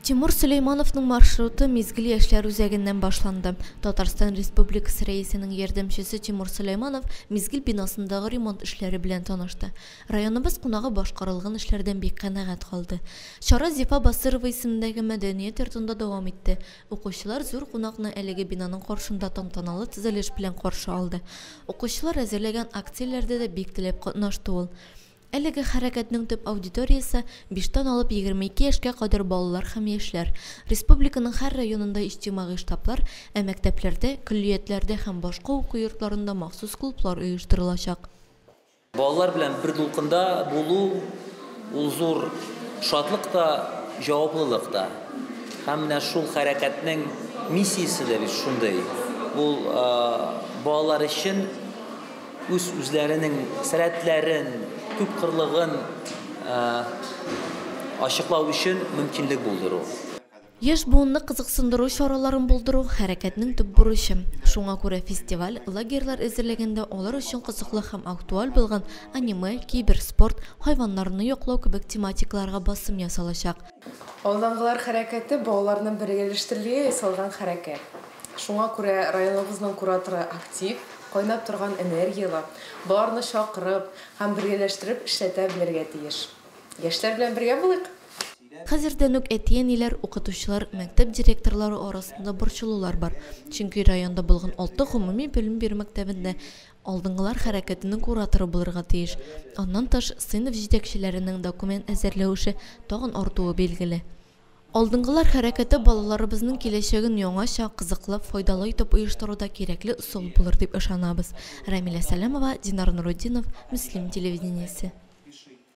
Тимур Сулеймановның маршруты мезгил яшьләр үзәгеннән башланды. Татарстан Республикасы рәисенең ярдәмчесе Тимур Сулейманов мезгил бинасындагы ремонт эшләре белән танышты. Районыбыз кунагы башкарылган эшләрдән бик канәгать калды. Чара Зифа Басырова исемендәге мәдәният йортында дәвам итте. Укучылар зур кунакны әлеге бинаның каршында тантаналы төзелеш белән каршы алды. Укучылар әзерләгән акцияләрдә дә бик теләп катнашты ул. Әлеге хәрәкәтнең төп аудиториясе 5-тан алып 22 яшькә кадәр балалар һәм яшьләр. Республиканың һәр районында иҗтимагый штаблар, мәктәпләрдә, көллиятләрдә һәм башка уку йортларында махсус клублар оештырылачак. Балалар белән бер дулкында булу ул зур шатлык та, җаваплылык та. Һәм менә шул хәрәкәтнең миссиясе дә шундый. Ул балалар өчен үзләренең сәләтләрен, күп кырлыгын ачыклау өчен мөмкинлек булдыру. Яшь буынны кызыксындыру чараларын булдыру хәрәкәтнең төп бурычы. Шуңа күрә фестиваль, лагерьлар әзерләгәндә алар өчен кызыклы һәм актуаль булган аниме, киберспорт, хайваннарны яклау кебек тематикаларга басым ясалачак. Алдынгылар хәрәкәте балаларны бергәләштерергә ясалган хәрәкәт. Шуңа күрә районыбызның кураторы актив, кайнап торган энергияла, балаларны чакырып һәм бергәләштереп эшләтә белергә тиеш. Яшьләр белән бергә булыйк. Хәзердән үк әтиәниләр, укытучылар, мәктәп директорлары арасында борчылулар бар. Чөнки районда булган 6 гомуми белем бирү мәктәбендә алдынгылар хәрәкәтенең кураторы булырга тиеш. Аннан тыш, сыйныф җитәкчеләренең документ әзерләүше тагын артуы билгеле. Алдынгылар хәрәкәте балаларыбызның киләчәген яңача, кызыклы, файдалы итеп оештыруда кирәкле усул булыр дип ышанабыз. Рамиля Сәләмова, Динар Нуруддинов, Муслим телевидениесе.